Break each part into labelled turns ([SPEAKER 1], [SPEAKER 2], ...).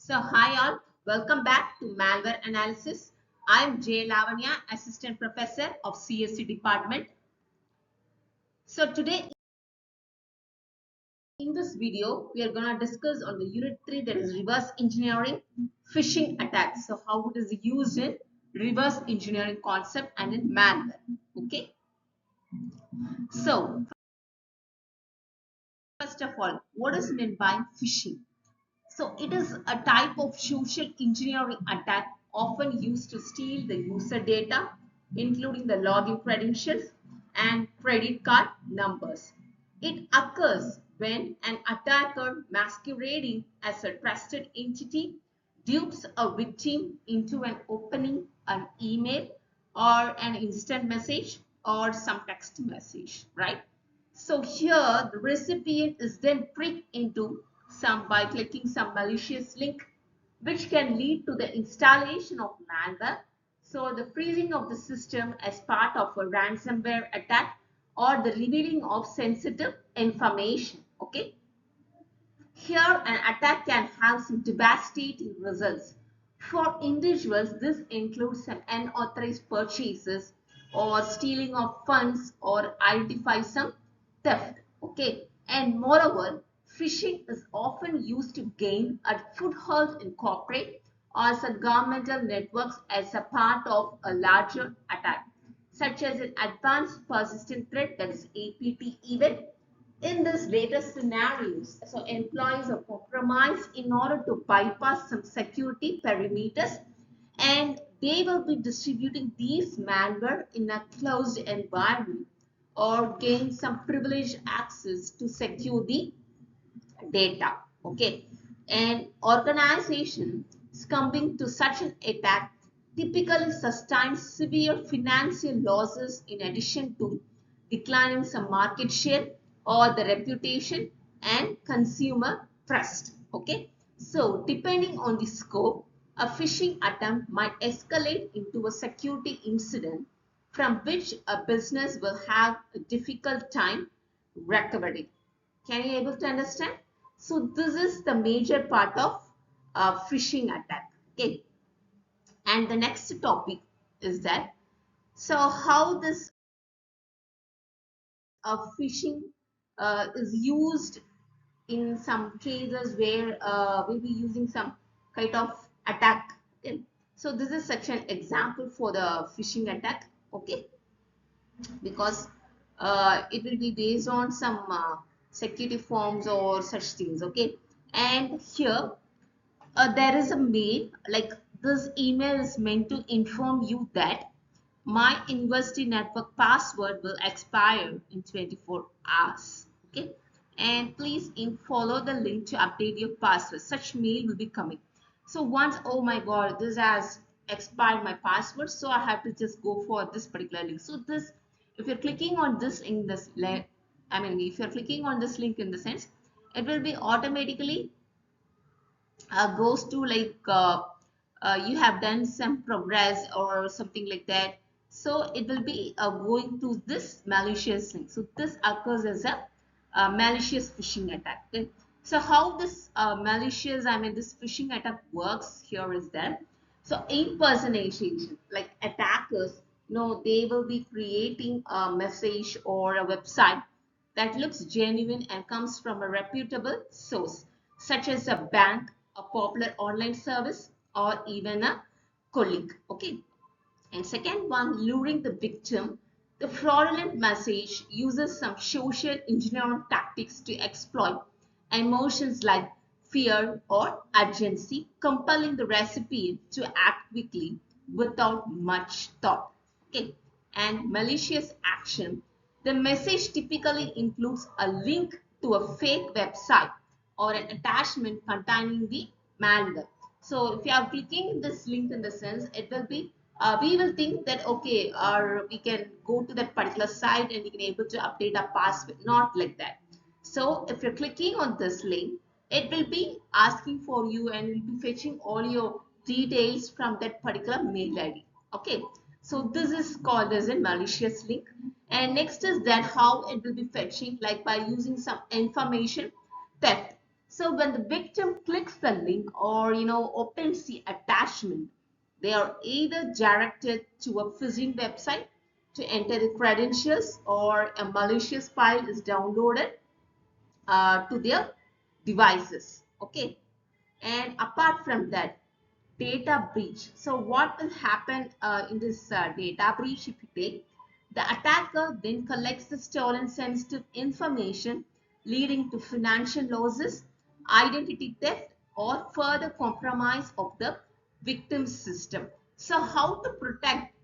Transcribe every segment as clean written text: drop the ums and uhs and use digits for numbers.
[SPEAKER 1] So, hi all, welcome back to Malware Analysis. I am J. Lavanya, Assistant Professor of CS2 Department. So, today in this video, we are going to discuss on the Unit 3, that is reverse engineering phishing attacks. So, how it is used in reverse engineering concept and in malware. Okay. So, first of all, what is meant by phishing? So it is a type of social engineering attack often used to steal the user data, including the login credentials and credit card numbers. It occurs when an attacker masquerading as a trusted entity dupes a victim into an opening an email or an instant message or some text message, right? So here the recipient is then tricked into some by clicking some malicious link, which can lead to the installation of malware. So the freezing of the system as part of a ransomware attack or the revealing of sensitive information. Okay. Here, an attack can have some devastating results. For individuals, this includes some unauthorized purchases or stealing of funds or identify some theft. Okay, and moreover, phishing is often used to gain a foothold in corporate or some governmental networks as a part of a larger attack, such as an advanced persistent threat, that is APT event. In this latest scenarios, so employees are compromised in order to bypass some security perimeters, and they will be distributing these malware in a closed environment or gain some privileged access to secure the data. Okay, and organization succumbing to such an attack typically sustain severe financial losses in addition to declining some market share or the reputation and consumer trust. Okay, so depending on the scope, a phishing attempt might escalate into a security incident from which a business will have a difficult time recovering. Can you able to understand? So this is the major part of phishing attack. Okay, and the next topic is that, so how this phishing is used in some cases where we'll be using some kind of attack. Okay. So this is such an example for the phishing attack. Okay, because it will be based on some security forms or such things. Okay, and here there is a mail, like this email is meant to inform you that my university network password will expire in 24 hours. Okay, and please follow the link to update your password. Such mail will be coming. So once, oh my god, this has expired my password, so I have to just go for this particular link. So this, if you're clicking on this in this link, I mean if you're clicking on this link in the sense, it will be automatically goes to like you have done some progress or something like that. So it will be going to this malicious thing. So this occurs as a malicious phishing attack. Okay? So how this malicious, I mean this phishing attack works here is that, so impersonation, like attackers, they will be creating a message or a website that looks genuine and comes from a reputable source, such as a bank, a popular online service, or even a colleague. Okay. And second one, luring the victim. The fraudulent message uses some social engineering tactics to exploit emotions like fear or urgency, compelling the recipient to act quickly without much thought. Okay. And malicious action. The message typically includes a link to a fake website or an attachment containing the malware. So if you are clicking this link in the sense, it will be we will think that okay, or we can go to that particular site and we can able to update our password. Not like that. So if you're clicking on this link, it will be asking for you and will be fetching all your details from that particular mail ID. Okay, so this is called as a malicious link. And next is that how it will be fetching, like by using some information theft. So when the victim clicks the link or opens the attachment, they are either directed to a phishing website to enter the credentials, or a malicious file is downloaded to their devices. Okay, and apart from that, data breach. So what will happen in this data breach? If you take, the attacker then collects the stolen sensitive information, leading to financial losses, identity theft, or further compromise of the victim's system. So how to protect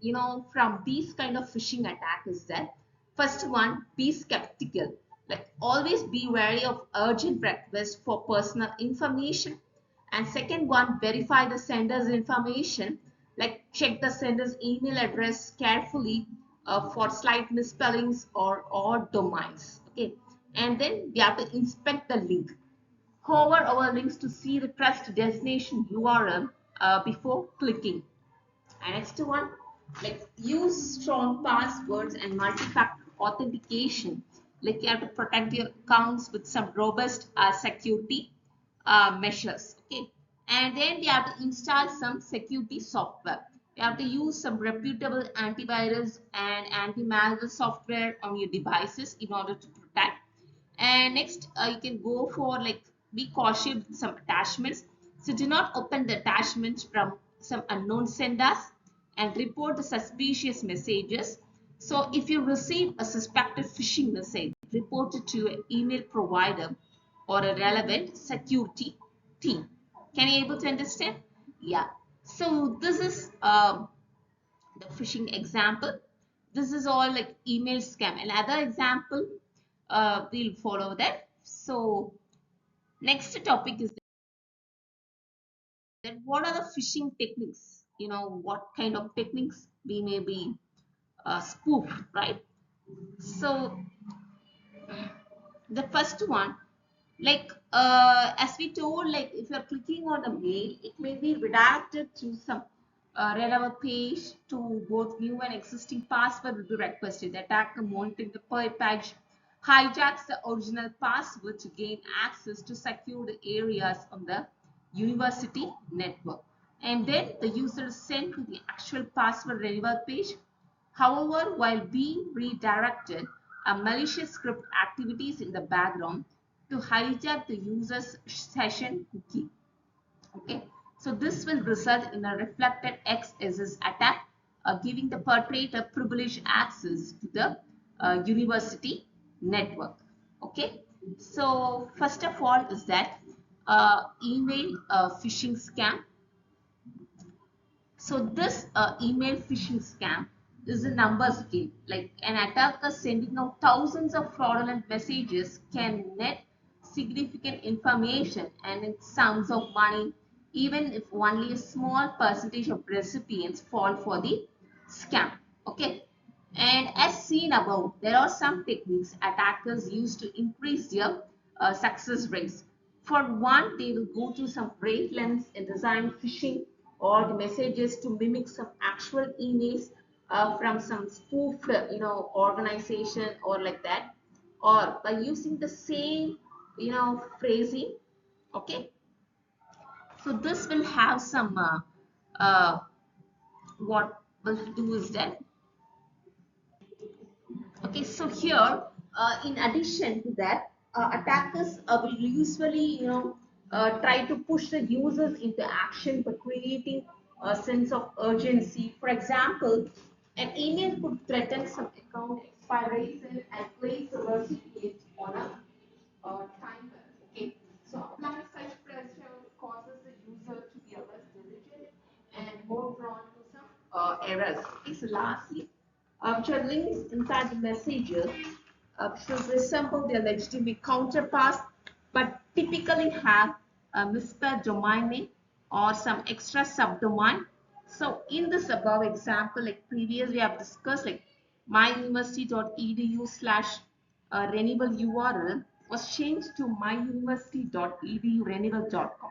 [SPEAKER 1] from these kind of phishing attack is that, first one, be skeptical. Like, always be wary of urgent requests for personal information. And second one, verify the sender's information. Like, check the sender's email address carefully for slight misspellings or odd domains. Okay, and then we have to inspect the link. Hover over links to see the trust destination URL before clicking. And next one, like, use strong passwords and multi-factor authentication. Like, you have to protect your accounts with some robust security measures. Okay, and then we have to install some security software. You have to use some reputable antivirus and anti-malware software on your devices in order to protect. And next, you can go for, like, be cautious with some attachments. So do not open the attachments from some unknown senders, and report the suspicious messages. So if you receive a suspected phishing message, report it to an email provider or a relevant security team. Can you able to understand? Yeah. So this is the phishing example. This is all like email scam. Another example, we'll follow that. So next topic is that what are the phishing techniques? What kind of techniques we may be spoofed, right? So the first one, like, as we told, like, if you're clicking on a mail, it may be redirected to some relevant page. To both new and existing password will be requested. The attacker monitoring the page hijacks the original password to gain access to secured areas on the university network, and then the user is sent to the actual password relevant page. However, while being redirected, a malicious script activities in the background to hijack the user's session cookie. Okay, so this will result in a reflected XSS attack, giving the perpetrator privileged access to the university network. Okay, so first of all is that email phishing scam. So this email phishing scam is a numbers game. Like, an attacker sending out thousands of fraudulent messages can net significant information and in sums of money, even if only a small percentage of recipients fall for the scam. Okay. And as seen above, there are some techniques attackers use to increase their success rates. For one, they will go to some great lengths in design phishing or the messages to mimic some actual emails from some spoofed, organization or like that, or by using the same, phrasing. Okay, so this will have some what will do is that, okay, so here, in addition to that, attackers will usually, try to push the users into action by creating a sense of urgency. For example, an email could threaten some account expiration and place the recipient on a timer. Okay, so applying such pressure causes the user to be less diligent and more prone to some errors. Okay, so lastly, after links inside the messages should resemble their legitimate counterparts, but typically have a misspelled domain name or some extra subdomain. So in this above example, like previously we have discussed, like myuniversity.edu slash renewal URL was changed to myuniversity.edu renewal.com.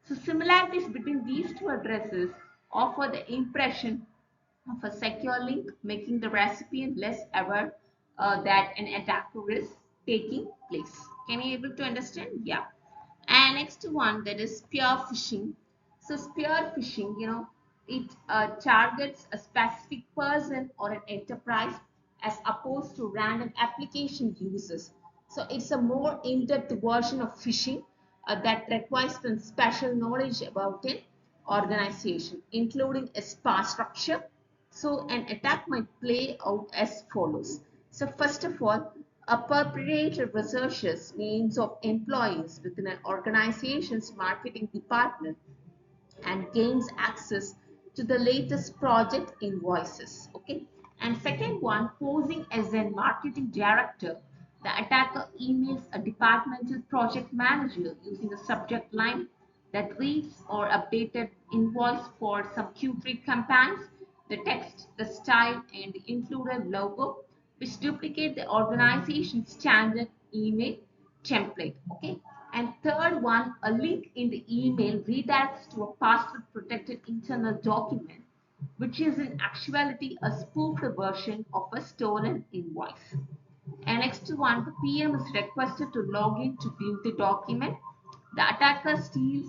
[SPEAKER 1] So similarities between these two addresses offer the impression of a secure link, making the recipient less aware that an attacker is taking place. Can you able to understand? Yeah. And next one, that is spear phishing. So spear phishing, it targets a specific person or an enterprise as opposed to random application users. So it's a more in-depth version of phishing that requires some special knowledge about an organization, including a spa structure. So an attack might play out as follows. So first of all, a perpetrator researches names of employees within an organization's marketing department and gains access to the latest project invoices. Okay. And second one, posing as a marketing director, the attacker emails a departmental project manager using a subject line that reads or updated invoice for some Q3 campaigns, the text, the style, and the included logo, which duplicate the organization's standard email template. Okay. And third one, a link in the email redirects to a password protected internal document, which is in actuality a spoofed version of a stolen invoice. And next one, the PM is requested to log in to view the document. The attacker steals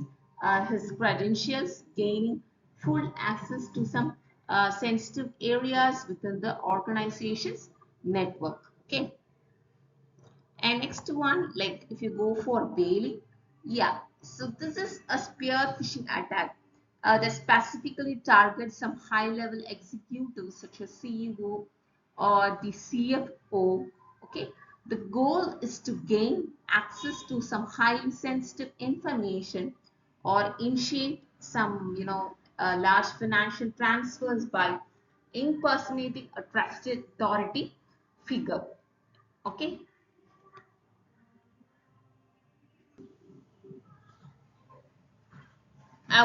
[SPEAKER 1] his credentials, gaining full access to some sensitive areas within the organization's network. Okay. And next one, like if you go for Bailey, yeah. So this is a spear phishing attack that specifically targets some high-level executives such as CEO or the CFO. Okay, the goal is to gain access to some highly sensitive information or initiate some, large financial transfers by impersonating a trusted authority figure. Okay.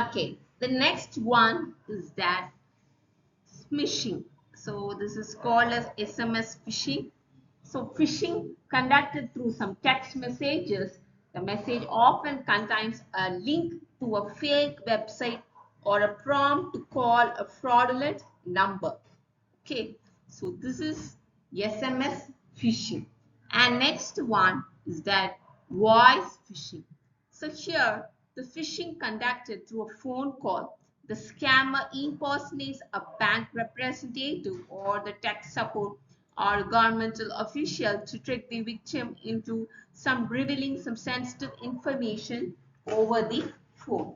[SPEAKER 1] Okay, the next one is that phishing. So this is called as SMS phishing. So phishing conducted through some text messages. The message often contains a link to a fake website or a prompt to call a fraudulent number. Okay, so this is SMS phishing. And next one is that voice phishing. So here, the phishing conducted through a phone call. The scammer impersonates a bank representative or the tech support or governmental official to trick the victim into some revealing some sensitive information over the phone.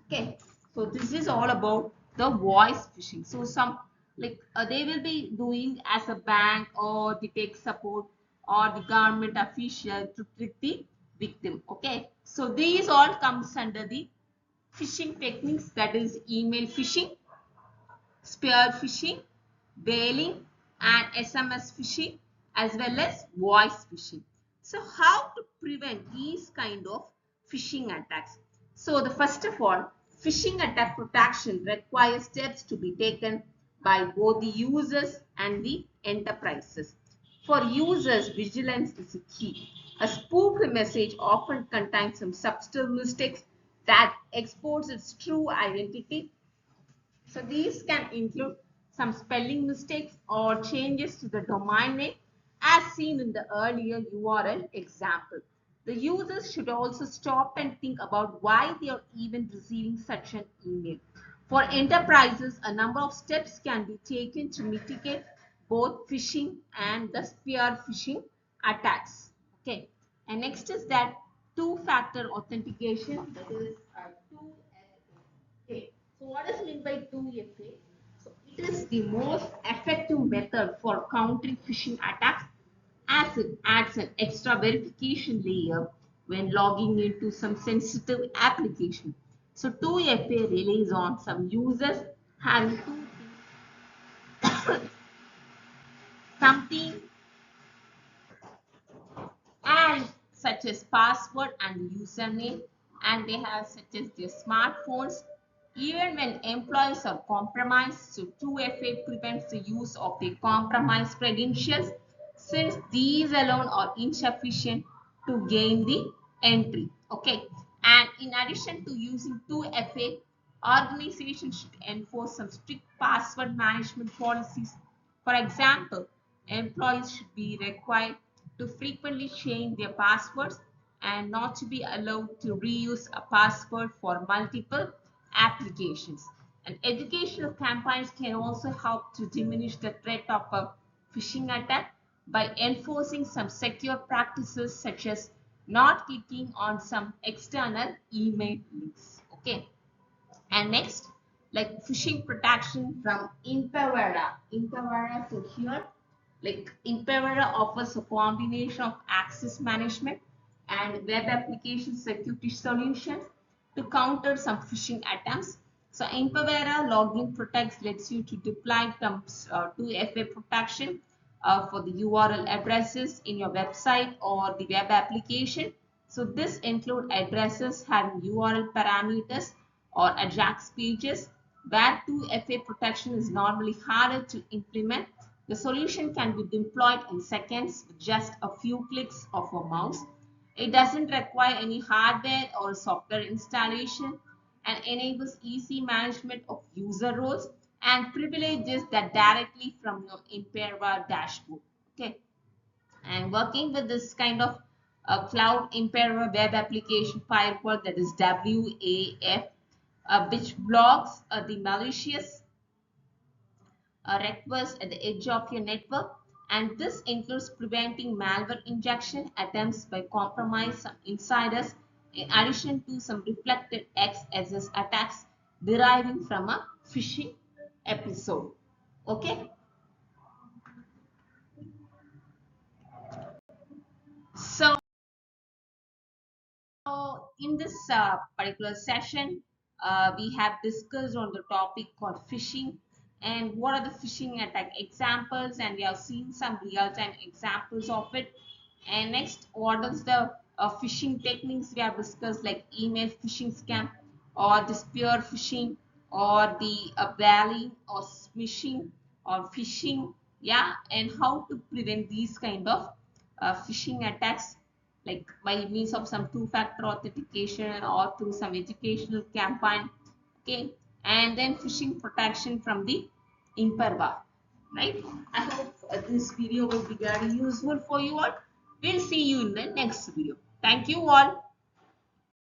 [SPEAKER 1] Okay, so this is all about the voice phishing. So some like they will be doing as a bank or the tech support or the government official to trick the victim. Okay, so these all comes under the phishing techniques, that is email phishing, spear phishing, bailing, and SMS phishing, as well as voice phishing. So, how to prevent these kind of phishing attacks? So, the first of all, phishing attack protection requires steps to be taken by both the users and the enterprises. For users, vigilance is a key. A spoofed message often contains some subtle mistakes that expose its true identity. So these can include some spelling mistakes or changes to the domain name as seen in the earlier URL example. The users should also stop and think about why they are even receiving such an email. For enterprises, a number of steps can be taken to mitigate both phishing and the spear phishing attacks. Okay, and next is that two-factor authentication, that is 2FA. Okay, so what is meant by 2FA? So it is the most effective method for countering phishing attacks as it adds an extra verification layer when logging into some sensitive application. So 2FA relies on some users having two things, something and such as password and username, and they have such as their smartphones. Even when employees are compromised, so 2FA prevents the use of the compromised credentials since these alone are insufficient to gain the entry. Okay, and in addition to using 2FA, organizations should enforce some strict password management policies. For example, employees should be required to frequently change their passwords and not to be allowed to reuse a password for multiple applications. And educational campaigns can also help to diminish the threat of a phishing attack by enforcing some secure practices such as not clicking on some external email links. Okay. And next, like phishing protection from Impavera. Impavera, so here, like Impavera offers a combination of access management and web application security solutions to counter some phishing attempts. So Impavera login protects lets you to deploy some 2FA protection for the URL addresses in your website or the web application. So this include addresses having URL parameters or Ajax pages where 2FA protection is normally harder to implement. The solution can be deployed in seconds with just a few clicks of a mouse. It doesn't require any hardware or software installation and enables easy management of user roles and privileges that directly from your Imperva dashboard. Okay, and working with this kind of cloud Imperva web application firewall, that is WAF, which blocks the malicious requests at the edge of your network. And this includes preventing malware injection attempts by compromised insiders, in addition to some reflected XSS attacks deriving from a phishing episode. Okay, so in this particular session, we have discussed on the topic called phishing and what are the phishing attack examples, and we have seen some real-time examples of it. And next, what is the phishing techniques we have discussed, like email phishing scam or the spear phishing or the valley or smishing or phishing, yeah, and how to prevent these kind of phishing attacks, like by means of some two-factor authentication or through some educational campaign. Okay, and then phishing protection from the imperva, right? I hope this video will be very useful for you all. We'll see you in the next video. Thank you all.